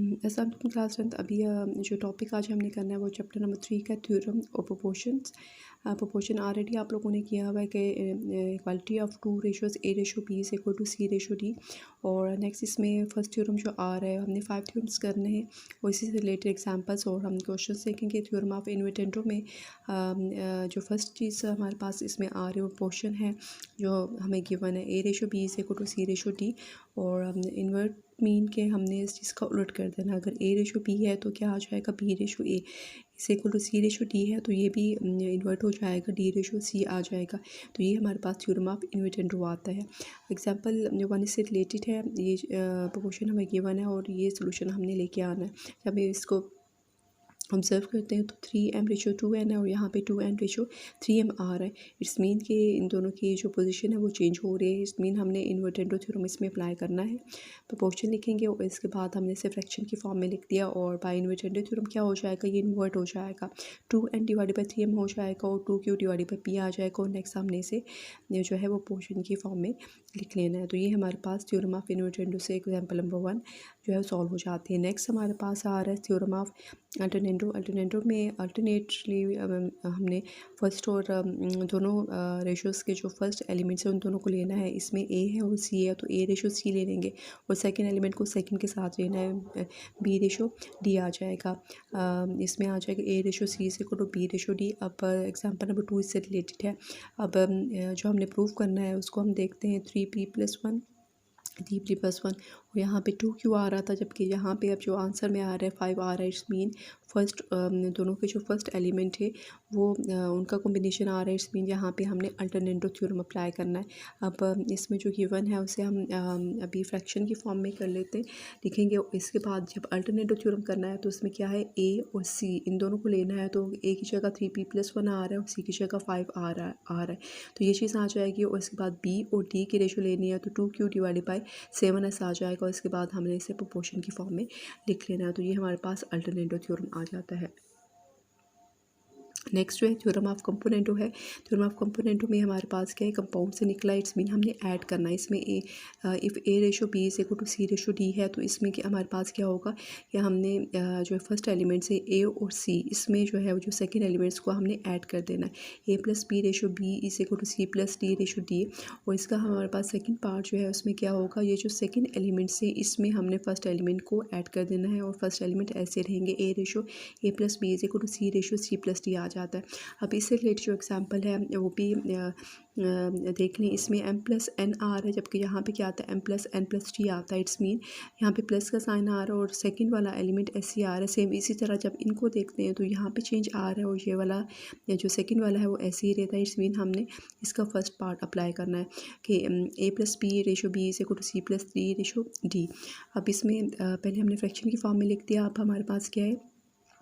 अस्सलाम क्लास 10 अभी जो टॉपिक आज हमने करना है वो चैप्टर नंबर 3 का theorem of proportions. Proportion already आप लोगों ने किया हुआ है कि equality of two ratios A ratio B is equal to C ratio D. और नेक्स्ट इसमें फर्स्ट थ्योरम जो आ रहा है हमने 5 थ्योरम्स करने हैं और इसी से रिलेटेड एग्जांपल्स और हम क्वेश्चन देखेंगे। थ्योरम ऑफ इन्वर्टेंडो में जो फर्स्ट चीज़ हमारे पास इसमें आ रही है वो पोर्शन है जो हमें गिवन है A ratio B is equal to C ratio D. और हमने इन्वर्ट मीन के हमने इस चीज़ का उलट कर देना। अगर ए रेशो बी है तो क्या आ जाएगा B ratio A is equal to C ratio D है तो ये भी इन्वर्ट हो जाएगा डी रेशो सी आ जाएगा। तो ये हमारे पास थ्योरम ऑफ इन्वर्टेंडो आता है। एग्जांपल जो वन इससे रिलेटेड है ये प्रोपोर्शन हमें गिवन है और ये सोल्यूशन हमने लेके आना है। जब इसको ऑब्जर्व करते हैं तो 3m/2n है और यहाँ पे 2n/3m आ रहा है। इट्स मीन कि इन दोनों की जो पोजीशन है वो चेंज हो रही है। इट्स मीन हमने इन्वर्टेंडो थ्योरम इसमें अप्लाई करना है। प्रोपोर्शन लिखेंगे और इसके बाद हमने इसे फ्रैक्शन की फॉर्म में लिख दिया और बाय इन्वर्टेंडो थ्योरम क्या हो जाएगा ये इन्वर्ट हो जाएगा 2n/3m हो जाएगा और 2q/p आ जाएगा। और नेक्स्ट हमने इसे जो है वो पोर्शन की फॉर्म में लिख लेना है। तो ये हमारे पास थ्योरम ऑफ इन्वर्टेंडो से एग्जाम्पल नंबर 1 जो है सॉल्व हो जाती है। नेक्स्ट हमारे पास आ रहा है थ्योरम ऑफ अल्टरनेटो में अल्टरनेटली हमने फर्स्ट और दोनों रेशोज़ के जो फर्स्ट एलिमेंट्स हैं उन दोनों को लेना है। इसमें ए है और सी है तो ए रेशो सी ले लेंगे और सेकंड एलिमेंट को सेकंड के साथ लेना है बी रेशो डी आ जाएगा। इसमें आ जाएगा ए रेशो सी से को बी रेशो डी। अब एग्जांपल नंबर 2 इससे रिलेटेड है। अब जो हमने प्रूव करना है उसको हम देखते हैं 3p+1 3p+1 और यहाँ पे 2q आ रहा था जबकि यहाँ पे अब जो आंसर में आ रहा है 5 आ रहा है। इट्स मीन फर्स्ट दोनों के जो फर्स्ट एलिमेंट है वो उनका कॉम्बिनेशन आ रहा है। इट्स मीन यहाँ पे हमने अल्टरनेटो थ्योरम अप्लाई करना है। अब इसमें जो गिवन है उसे हम अभी फ्रैक्शन की फॉर्म में कर लेते हैं लिखेंगे। इसके बाद जब अल्टरनेटो थ्योरम करना है तो इसमें क्या है ए और सी इन दोनों को लेना है। तो ए की जगह 3p+1 आ रहा है और सी की जगह 5 आ रहा है तो ये चीज़ आ जाएगी। और इसके बाद बी और डी की रेशो लेनी है तो 2q/7s आ जाएगा और इसके बाद हमने इसे प्रोपोर्शन की फॉर्म में लिख लेना है। तो ये हमारे पास अल्टरनेटो थ्योरम आ जाता है। नेक्स्ट जो है थ्योरम ऑफ कंपोनेंटो है। थ्योरम ऑफ कंपोनेंटो में हमारे पास क्या है कंपाउंड से निकला इट्स मीन हमने ऐड करना है। इसमें if A ratio B is equal to C ratio D है तो इसमें क्या हमारे पास क्या होगा कि हमने जो फर्स्ट एलिमेंट से ए और सी इसमें जो है वो जो सेकंड एलिमेंट्स को हमने ऐड कर देना है। a+b ratio B is equal to c+d ratio D. और इसका हमारे पास सेकंड पार्ट जो है उसमें क्या होगा ये जो सेकंड एलिमेंट से इसमें हमने फर्स्ट एलिमेंट को ऐड कर देना है और फर्स्ट एलिमेंट ऐसे रहेंगे a ratio a+b is equal to c ratio c+d आ जाता है। अब इससे रिलेटेड जो एग्जांपल है वो भी देख लें। इसमें m+n आ रहा है जबकि यहाँ पे क्या आता है m+n+t आता है। इट्स मीन यहाँ पे प्लस का साइन आ रहा है और सेकंड वाला एलिमेंट ऐसे आ रहा है। सेम इसी तरह जब इनको देखते हैं तो यहाँ पे चेंज आ रहा है और ये वाला जो सेकंड वाला है वो ऐसे ही रहता है। इट्स मीन हमने इसका फर्स्ट पार्ट अप्लाई करना है कि a+b ratio b is equal to c+d ratio d। अब इसमें पहले हमने फ्रैक्शन की फॉर्म में लिख दिया। अब हमारे पास क्या है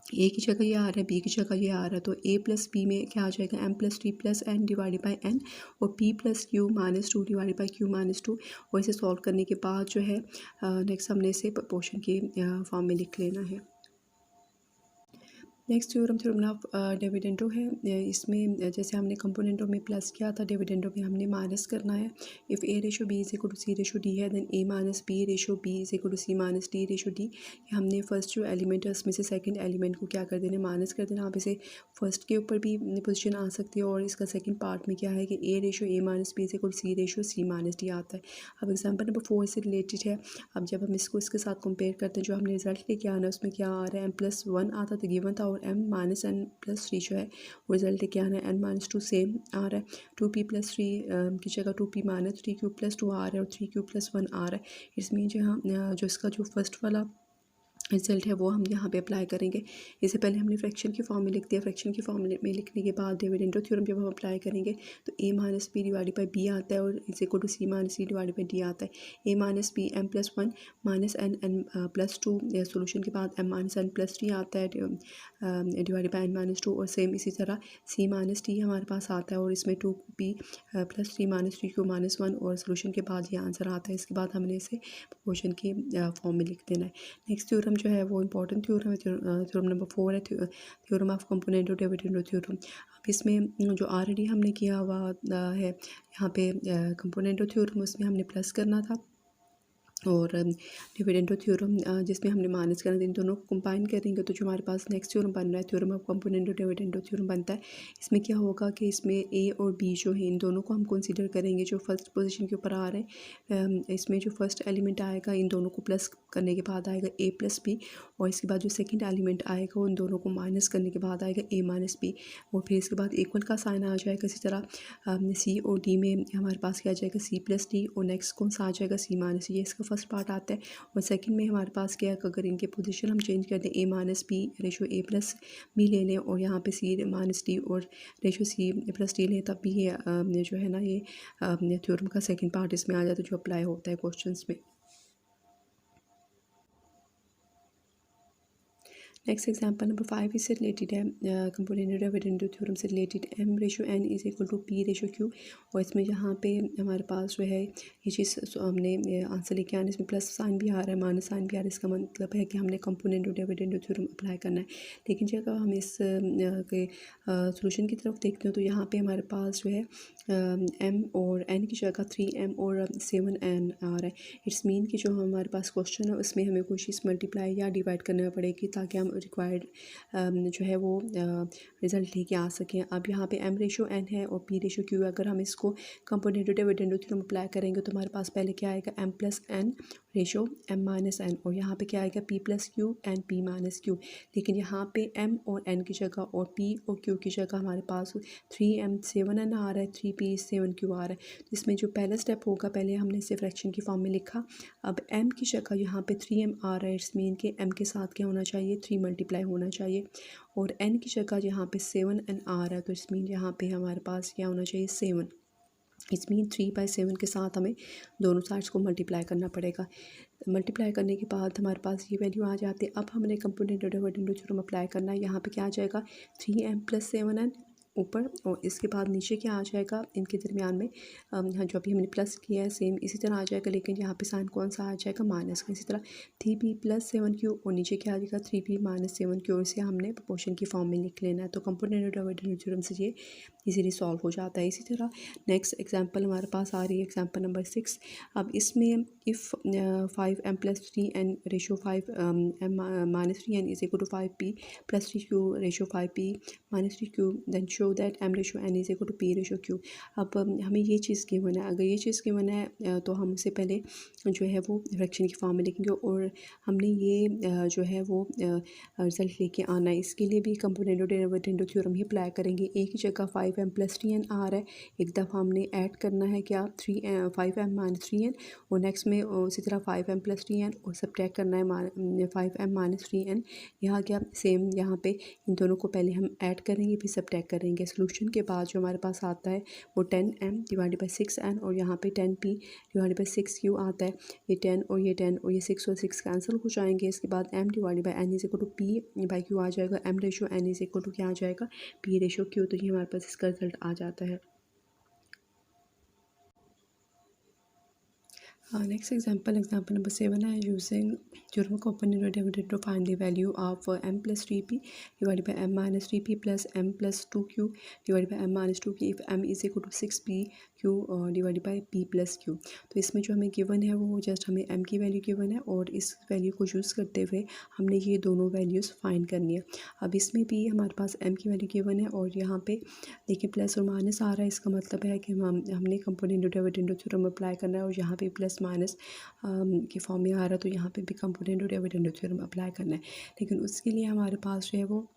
ए की जगह ये आ रहा है बी की जगह ये आ रहा है तो a+b में क्या आ जाएगा m+t+n/n और p+q-2/q-2 और इसे सॉल्व करने के बाद जो है नेक्स्ट हमने इसे प्रोपोर्शन की फॉर्म में लिख लेना है। नेक्स्ट थ्योरम ऑफ डिविडेंडो है। इसमें जैसे हमने कंपोनेंटो में प्लस किया था डिविडेंडो में हमने माइनस करना है। If A ratio B is equal to C ratio D है then a-b ratio b is equal to c-d ratio d। हमने फर्स्ट जो एलिमेंट है उसमें से सेकंड एलिमेंट को क्या कर देना माइनस कर देना। आप इसे फर्स्ट के ऊपर भी पोजीशन आ सकती है और इसका सेकंड पार्ट में क्या है कि a ratio a-b is equal to c ratio c-d आता है। अब एग्जांपल नंबर 4 से रिलेटेड है। अब जब हम इसको इसके साथ कंपेयर करते हैं जो हमने रिजल्ट लेके आना है उसमें क्या आ रहा है m+1 आता था गिवन था और m-n+3 जो है वो रिजल्ट क्या आना है n-2 सेम आ रहा है। 2p+3 की जगह 2p-3q+2 आ रहा है और 3q+1 आ रहा है। इसमें जो इसका जो फर्स्ट वाला रिजल्ट है वो हम यहाँ पे अप्लाई करेंगे। इससे पहले हमने फ्रैक्शन की फॉर्म में लिख दिया। फ्रैक्शन की फॉर्म में लिखने के बाद डिविडेंडो थ्योरम जब हम अप्लाई करेंगे तो a-b/b आता है और इज इक्वल टू c-d/d आता है। a-b m+1 -n+2 सोल्यूशन के बाद m-n+3 आता है /n-2 और सेम इसी तरह c-d हमारे पास आता है और इसमें 2p+3-3q-1 और सोल्यूशन के बाद ये आंसर आता है। इसके बाद हमने इसे प्रोपोर्शन की फॉर्म में लिख देना है। नेक्स्ट थ्योरम जो है वो इंपॉर्टेंट थ्योरम है। थ्योरम नंबर 4 है थ्योरम ऑफ कंपोनेंटो डिविडेंडो थ्योरम। अब इसमें जो ऑलरेडी हमने किया हुआ है यहाँ पे कंपोनेंटो थ्योरम उसमें हमने प्लस करना था और डिविडेंडो थ्योरम जिसमें हमने माइनस करना था, इन दोनों को कंबाइन करेंगे तो जो हमारे पास नेक्स्ट थ्योरम बन रहा है theorem of componendo dividendo theorem बनता है। इसमें क्या होगा कि इसमें ए और बी जो है इन दोनों को हम कंसीडर करेंगे जो फर्स्ट पोजीशन के ऊपर आ रहे हैं। इसमें जो फर्स्ट एलिमेंट आएगा इन दोनों को प्लस करने के बाद आएगा ए प्लस बी, और इसके बाद जो सेकेंड एलिमेंट आएगा उन दोनों को माइनस करने के बाद आएगा ए माइनस बी, और फिर इसके बाद इक्वल का साइन आ जाएगा। इसी तरह सी और डी में हमारे पास क्या आ जाएगा सी प्लस डी, और नेक्स्ट कौन सा आ जाएगा सी माइनस, ये इसका फर्स्ट पार्ट आता है। और सेकंड में हमारे पास क्या है कि अगर इनके पोजीशन हम चेंज कर दें A minus B ratio A plus B ले लें और यहाँ पे सी माइनस डी और रेशो सी प्लस डी लें, तब भी ये जो है ना ये थ्योरम का सेकंड पार्ट इसमें आ जाता है जो अप्लाई होता है क्वेश्चंस में। नेक्स्ट एग्जांपल नंबर 5 इससे रिलेटेड है, कंपोनेंट डिविडेंडो थ्योरम से related M ratio N is equal to P ratio Q. और इसमें यहाँ पे हमारे पास जो है ये चीज़ हमने आंसर लेके आने, इसमें प्लस साइन भी आ रहा है माइनस साइन भी आ रहा है, इसका मतलब है कि हमने कंपोनेंट डिविडेंडो थ्योरम अप्लाई करना है। लेकिन जब हम इस के सोल्यूशन की तरफ देखते हो तो यहाँ पे हमारे पास जो है एम और एन की जगह 3m और 7n आ रहा है। इट्स मीन कि जो हमारे पास क्वेश्चन है उसमें हमें कोई चीज़ मल्टीप्लाई या डिवाइड करना पड़ेगी ताकि हम रिक्वायर्ड जो है वो रिज़ल्ट लेके आ सकें। अब यहाँ पे m रेशो n है और p रेशो q, अगर हम इसको कंपोनेंट डिविडेंडो थ्योरम अप्लाई करेंगे तो हमारे पास पहले क्या आएगा m plus n ratio m minus n, और यहाँ पे क्या आएगा p plus q and p minus q। लेकिन यहाँ पे m और n की जगह और p और q की जगह हमारे पास 3m 7n आ रहा है, 3p 7q आ रहा है। तो इसमें जो पहला स्टेप होगा, पहले हमने इसे फ्रैक्शन की फॉर्म में लिखा। अब m की जगह यहाँ पे 3m आ रहा है, इट्स मीन के m के साथ क्या होना चाहिए 3 मल्टीप्लाई होना चाहिए, और n की जगह यहाँ पे 7n आ रहा है तो इट्स मीन यहाँ पे हमारे पास क्या होना चाहिए 7। इट्स मीन 3/7 के साथ हमें दोनों साइड्स को मल्टीप्लाई करना पड़ेगा। मल्टीप्लाई करने के बाद हमारे पास ये वैल्यू आ जाती है। अब हमने कंपोनेंट डिविडेंडो थ्योरम अप्लाई करना है। यहाँ पे क्या आ जाएगा 3m प्लस 7n ऊपर, और इसके बाद नीचे क्या आ जाएगा इनके दरमियान में हाँ जो अभी हमने प्लस किया है सेम इसी तरह आ जाएगा, लेकिन यहाँ पे साइन कौन सा आ जाएगा माइनस का। इसी तरह 3p प्लस 7q और नीचे क्या आ जाएगा 3p माइनस 7q, और इसे हमने प्रोपोर्शन की फॉर्म में लिख लेना है। तो कंपोनेंट डिविडेंडो थ्योरम से ये इजीली सॉल्व हो जाता है। इसी तरह नेक्स्ट एग्जांपल हमारे पास आ रही है एग्जांपल नंबर 6। अब इसमें if 5m plus 3n ratio 5m minus 3n is equal to 5p plus 3q ratio 5p minus 3q, then show that m ratio n is equal to p ratio q। अब हमें ये चीज़ given है, अगर ये चीज़ given है तो हम उससे पहले जो है वो फ्रैक्शन की फॉर्म में लिखेंगे और हमने ये जो है वो रिजल्ट लेके आना है। इसके लिए भी कंपोनेंट डिविडेंडो थ्योरम ही अप्लाई करेंगे। एक ही जगह 5m प्लस 3n आ रहा है, एक दफ़ा हमने ऐड करना है क्या 5m माइनस 3n, और नेक्स्ट में उसी तरह 5m प्लस 3n और सब्ट्रैक्ट करना है 5m माइनस 3n। यहाँ क्या सेम यहाँ पे इन दोनों को पहले हम ऐड करेंगे फिर सब्ट्रैक्ट करेंगे। सोल्यूशन के बाद जो हमारे पास आता है वो 10m डिवाइडेड बाई 6n और यहाँ पे 10p डिवाइडेड बाई 6q आता है। ये 10 और ये 10 और ये 6 और 6 कैंसिल हो जाएंगे। इसके बाद m divided by n is equal to p by q आ जाएगा। m ratio n is equal to क्या आ जाएगा p रेशो q, तो ये हमारे पास इसका रिजल्ट आ जाता है। नेक्स्ट एग्जांपल नंबर 7 है, using theorem of component dividend to find the value of m plus 3p divided by m minus 3p plus m plus 2q divided by m minus 2p if m is equal to 6p q divided by p plus q। तो इसमें जो हमें given है वो just हमें m की value given है और इस वैल्यू को यूज़ करते हुए हमने ये दोनों वैल्यूज़ फाइंड करनी है। अब इसमें भी हमारे पास m की वैल्यू गिवन है और यहाँ पे देखिए प्लस और माइनस आ रहा है, इसका मतलब है कि हमने कंपोनेंट डिविडेंड थ्योरम अप्लाई करना है और यहाँ पे प्लस माइनस के फॉर्म में आ रहा है, तो यहाँ पे भी कंपोनेंट डिविडेंड थ्योरम अप्लाई करना है। लेकिन उसके लिए हमारे पास जो है वो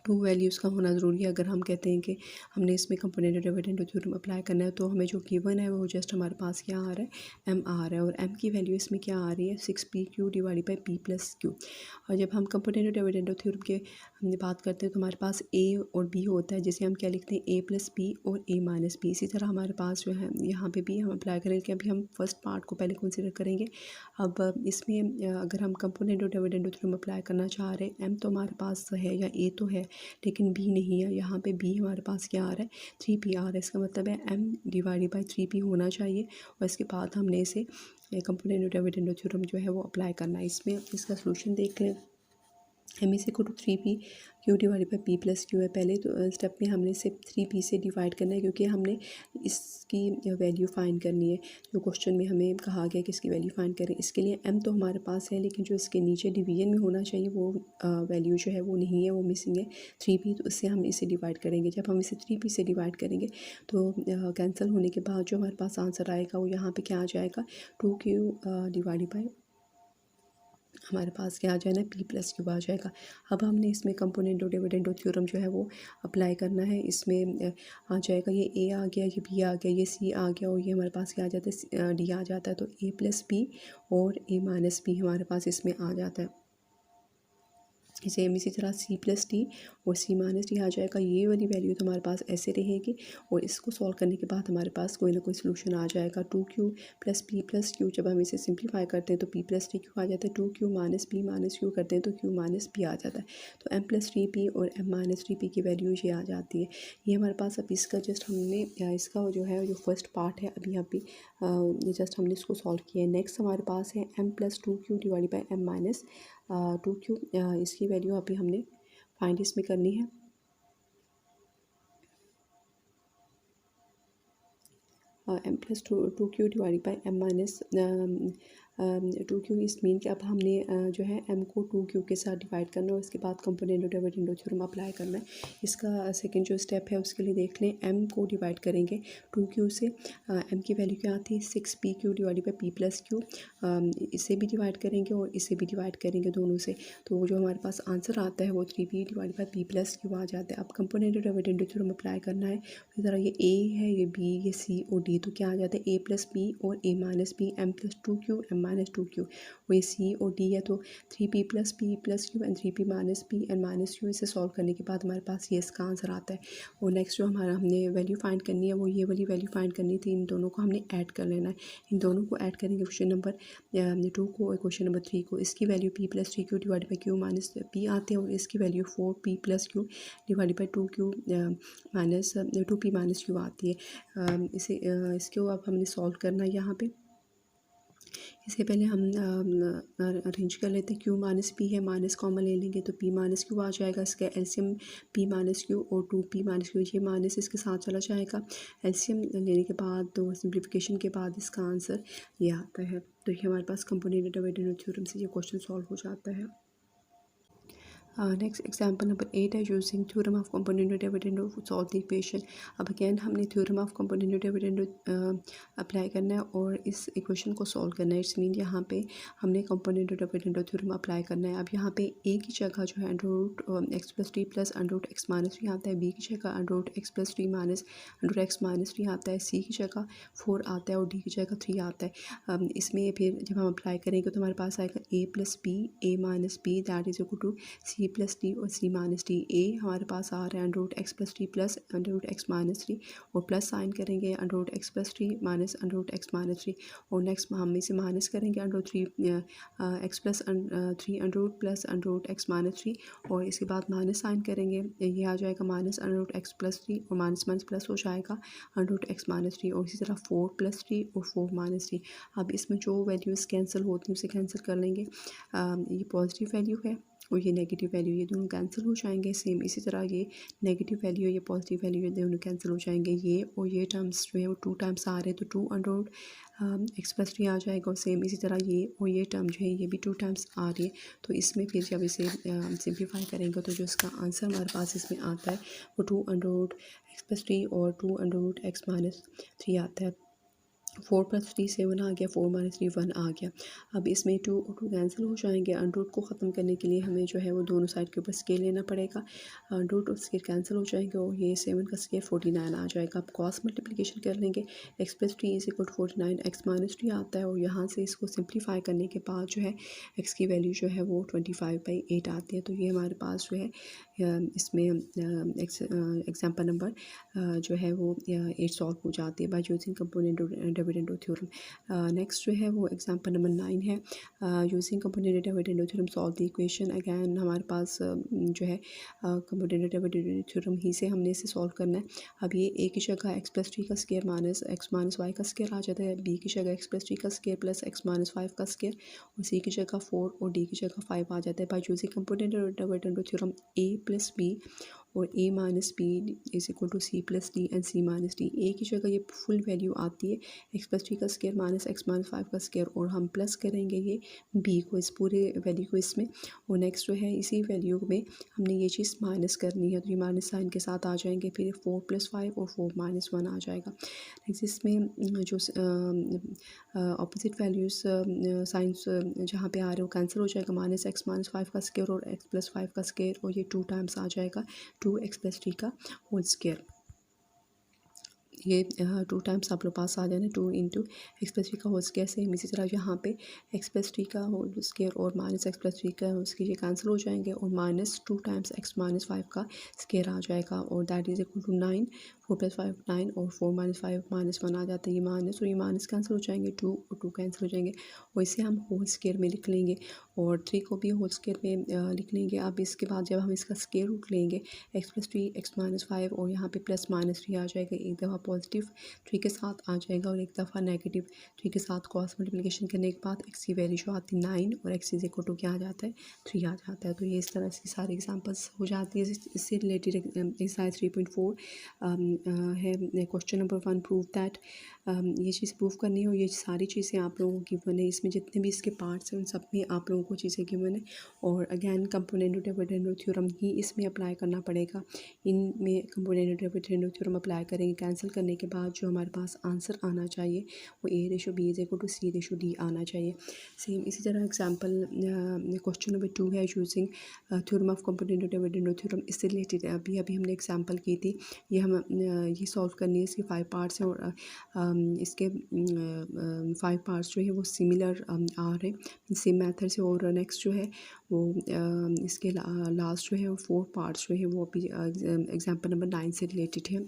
2 वैल्यूज़ का होना ज़रूरी है। अगर हम कहते हैं कि हमने इसमें कंपोनेंट डिविडेंड थ्योरम अप्लाई करना है तो हमें जो गिवन है वो जस्ट हमारे पास क्या आ रहा है m आ रहा है, और m की वैल्यू इसमें क्या आ रही है 6pq divided by p plus q। और जब हम कंपोनेंट डिविडेंड थ्योरम के हमने बात करते हैं तो हमारे पास a और b होता है, जिसे हम क्या लिखते हैं a प्लस b और a माइनस b। इसी तरह हमारे पास जो है यहाँ पे भी हम अप्लाई करेंगे कि अभी हम फर्स्ट पार्ट को पहले कंसिडर करेंगे। अब इसमें अगर हम कंपोनेंट डिविडेंड थ्योरम अप्लाई करना चाह रहे हैं m तो हमारे पास है या a तो है लेकिन b नहीं है। यहाँ पे b हमारे पास क्या आ रहा है 3p आ रहा है, इसका मतलब है m डिवाइडेड बाई 3p होना चाहिए और इसके बाद हमने इसे कंपोनेंट डिविडेंड थ्योरम जो है वो अप्लाई करना है। इसमें इसका सलूशन देख लें। M is equal to 3p Q divide by p plus Q है। पहले तो स्टेप में हमने सिर्फ 3p से डिवाइड करना है क्योंकि हमने इसकी वैल्यू फाइंड करनी है। जो क्वेश्चन में हमें कहा गया कि इसकी वैल्यू फाइंड करें, इसके लिए m तो हमारे पास है लेकिन जो इसके नीचे डिवीजन में होना चाहिए वो वैल्यू जो है वो नहीं है, वो मिसिंग है 3p। तो इससे हम इसे डिवाइड करेंगे। जब हम इसे 3p से डिवाइड करेंगे तो कैंसिल होने के बाद जो हमारे पास आंसर आएगा वो यहाँ पे क्या आ जाएगा, 2q डिवाइड बाई हमारे पास क्या आ जाए ना p प्लस क्यू आ जाएगा। अब हमने इसमें कंपोनेंट डिविडेंडो थ्योरम जो है वो अप्लाई करना है। इसमें आ जाएगा ये a आ गया, ये b आ गया, ये c आ गया और ये हमारे पास क्या आ जाता है d आ जाता है। तो a प्लस b और a माइनस b हमारे पास इसमें आ जाता है। सेम इसी तरह c प्लस डी और c माइनस डी आ जाएगा। ये वाली वैल्यू तो हमारे पास ऐसे रहेगी और इसको सॉल्व करने के बाद हमारे पास कोई ना कोई सोल्यूशन आ जाएगा। 2q plus p plus Q, जब हम इसे सिंप्लीफाई करते हैं तो p प्लस डी क्यू आ जाता है। 2q minus p minus Q करते हैं तो q माइनस p आ जाता है। तो m प्लस 3p और m माइनस 3p की वैल्यू ये आ जाती है। ये हमारे पास अब इसका जस्ट हमने इसका जो है जो फर्स्ट पार्ट है अभी जस्ट हमने इसको सॉल्व किया है। नेक्स्ट हमारे पास है m plus 2q divide by m minus 2q। इसकी वैल्यू अभी हमने फाइंड इसमें करनी है। m plus 2q divide by m minus 2q। इस मीन कि अब हमने जो है m को 2q के साथ डिवाइड करना है और इसके बाद कंपोनेंट डिविडेंडो थ्योरम अप्लाई करना है। इसका सेकंड जो स्टेप है उसके लिए देख लें, m को डिवाइड करेंगे 2q से। m की वैल्यू क्या आती है 6pq divide by p plus q। इसे भी डिवाइड करेंगे और इसे भी डिवाइड करेंगे दोनों से, तो जो हमारे पास आंसर आता है वो 3p divide by p plus q आ जाता है। अब कंपोनेंट डिविडेंडो थ्योरम अप्लाई करना है। इस तरह ये a है, ये b, ये c और d, तो क्या आ जाता है a प्लस b और a minus b, m plus 2q m minus 2q और ये c और d है तो 3p plus p plus q and 3p minus p and minus q। इसे सॉल्व करने के बाद हमारे पास ये इसका आंसर आता है। और नेक्स्ट जो हमने वैल्यू फाइंड करनी है वो ये वाली वैल्यू फाइंड करनी थी। इन दोनों को हमने ऐड कर लेना है। इन दोनों को ऐड करेंगे क्वेश्चन नंबर 2 को और क्वेश्चन नंबर 3 को। इसकी value p plus 3q divide by q minus p आते हैं और इसकी value 4p plus q divide by 2q minus 2p minus q आती है। इसको अब हमने सॉल्व करना है यहाँ पे। इससे पहले हम अरेंज कर लेते हैं। q माइनस पी है, माइनस कॉमन ले लेंगे तो p माइनस क्यू आ जाएगा। इसका एलसीएम p माइनस क्यू और 2p माइनस क्यू, ये माइनस इसके साथ चला जाएगा। एलसीएम लेने के बाद तो सिंप्लीफिकेशन के बाद इसका आंसर ये आता है। तो ये हमारे पास कंपोनेंट डिविडेंडो थ्योरम से ये क्वेश्चन सॉल्व हो जाता है। नेक्स्ट एग्जाम्पल नंबर 8 है, using theorem of component dividendo solve the equation. अब अगेन हमने theorem of component dividendo apply करना है और इस इक्वेशन को सॉल्व करना है। इट्स मीन यहाँ पे हमने कंपोनेंट डिविडेंडो थ्योरम अप्लाई करना है। अब यहाँ पे a की जगह जो है under root X plus T plus under root X minus 3 आता है। b की जगह under root X plus 3 minus under root X minus 3 आता है। c की जगह 4 आता है और d की जगह 3 आता है। इसमें फिर जब हम अप्लाई करेंगे तो हमारे पास आएगा a plus b a minus b that is equal to c plus D और c माइनस डी। a हमारे पास आ रहा है under root X plus T plus under root X minus 3 और प्लस साइन करेंगे under root X plus 3 minus under root X minus 3 और next हम इसे माइनस करेंगे under root 3 X plus 3 under root plus under root X minus 3 और इसके बाद minus sign करेंगे, ये आ जाएगा minus under root X plus 3 और माइनस माइनस प्लस हो जाएगा अंडर रूट एक्स माइनस 3 और इसी तरह 4 प्लस 3 और 4 माइनस 3। अब इसमें जो वैल्यूज़ कैंसिल होती हैं उसे कैंसिल कर लेंगे। ये पॉजिटिव वैल्यू है और ये नेगेटिव वैल्यू, ये दोनों कैंसिल हो जाएंगे। सेम इसी तरह ये नेगेटिव वैल्यू ये पॉजिटिव वैल्यू, ये दोनों कैंसिल हो जाएंगे। ये और ये टर्म्स जो है वो 2 टाइम्स आ रहे हैं तो 2 अंडर रूट एक्स प्लस 3 आ जाएगा और सेम इसी तरह ये और ये टर्म जो है ये भी 2 टाइम्स आ रही है। तो इसमें फिर जब इसे सिंप्लीफाई करेंगे तो जो इसका आंसर हमारे पास इसमें आता है वो 2 अंडर रूट एक्स प्लस 3 और 2 अंडर रूट एक्स माइनस 3 आता है। 4 प्लस 3 7 आ गया, 4 माइनस 3 1 आ गया। अब इसमें 2 कैंसिल हो जाएंगे। अंडर रूट को ख़त्म करने के लिए हमें जो है वो दोनों साइड के ऊपर स्केल लेना पड़ेगा। अंडर रूट और स्केल कैंसिल हो जाएंगे और ये 7 का स्केल 49 आ जाएगा। अब क्रॉस मल्टीप्लिकेशन कर लेंगे। X plus 3 is equal to 49 X minus 3 आता है और यहाँ से इसको सिंप्लीफाई करने के बाद जो है एक्स की वैल्यू जो है वो 25/8 आती है। तो ये हमारे पास जो है इसमें एग्जाम्पल नंबर जो है वो 8 सॉल्व हो जाती है by using component dividend theorem. Next जो है वो एग्जांपल नंबर 9 है। Using component dividend theorem solve the equation. Again हमारे पास जो है कंपोनेंट डिविडेंड थ्योरम ही से हमने इसे सॉल्व करना है। अब ये ए की जगह एक्स प्लस थ्री का square minus X minus Y का स्केयर आ जाता है, बी की जगह एक्स प्लस थ्री का square plus X minus five का स्केयर, और सी की जगह 4 और डी की जगह 5 आ जाता है। By using component dividend theorem A plus B और a minus B is equal to C plus D and C minus D. A की जगह ये फुल वैल्यू आती है एक्स प्लस थ्री का square minus X minus five का square, और हम प्लस करेंगे ये बी को, इस पूरे वैल्यू को इसमें। और नेक्स्ट जो है इसी वैल्यू में हमने ये चीज़ माइनस करनी है, तो ये माइनस साइन के साथ आ जाएंगे, फिर 4 + 5 और 4 - 1 आ जाएगा। नेक्स्ट इसमें जो ऑपोजिट वैल्यूज़ साइंस जहाँ पे आ रहे हो कैंसिल हो जाएगा, माइनस एक्स माइनस फाइव का स्केयर और एक्स प्लस फाइव का स्केयर, और ये 2 टाइम्स आ जाएगा 2x + 3 का होल स्केयर। ये 2 टाइम्स आप लोग पास आ जाना, 2 × x + 3 का होल स्केयर। सेम इसी तरह यहाँ पे x + 3 का होल स्केयर और माइनस एक्स प्लस थ्री का होल स्केयर ये कैंसिल हो जाएंगे, और -2 टाइम्स x - 5 का स्केयर आ जाएगा, और दैट इज इक्वल टू 9। 4 + 5 9 और 4 - 5 -1 आ जाता है। ये माइनस और ये माइनस कैंसिल हो जाएंगे, 2 और 2 कैंसिल हो जाएंगे, और इसे हम होल स्केयर में लिख लेंगे, और 3 को भी होल स्केयर में लिख लेंगे। अब इसके बाद जब हम इसका स्केयर रूट लेंगे x + 3 x - 5, और यहाँ पे +-3 आ जाएगा, एक दफ़ा पॉजिटिव 3 के साथ आ जाएगा और एक दफ़ा नेगेटिव 3 के साथ क्रॉस मल्टीप्लिकेशन करने के बाद x की वैल्यू जो आती है 9 और x इज इक्वल टू क्या आ जाता है 3 आ जाता है। तो ये इस तरह से सारी एग्जांपल्स हो जाती है। इससे रिलेटेड एक्सरसाइज 3.4 है क्वेश्चन नंबर 1, प्रूव दैट। ये चीज़ प्रूव करनी है, और ये सारी चीज़ें आप लोगों को गिवन है, इसमें जितने भी इसके पार्ट्स हैं उन सब में आप लोगों को चीज़ें गिवन है, और अगैन कंपोनेंट डिविडेंड थ्योरम ही इसमें अप्लाई करना पड़ेगा। इनमें कंपोनेंट डिविडेंड थ्योरम अप्लाई करेंगे, कैंसिल करने के बाद जो हमारे पास आंसर आना चाहिए वो A/B is equal to C/D आना चाहिए। सेम इसी तरह एग्जांपल क्वेश्चन नंबर 2 है, using theorem of component dividend theorem. इससे रिलेटेड अभी हमने एग्जांपल की थी, ये हम ये सॉल्व करनी है। इसके 5 पार्ट्स हैं, और इसके 5 पार्ट्स जो है वो सिमिलर आ रहे हैं सेम मेथड से, और नेक्स्ट जो है वो इसके लास्ट जो है वो 4 पार्ट्स जो है वो अभी एग्जांपल नंबर 9 से रिलेटेड है,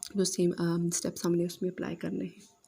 तो सेम स्टेप्स हमने उसमें अप्लाई करने हैं।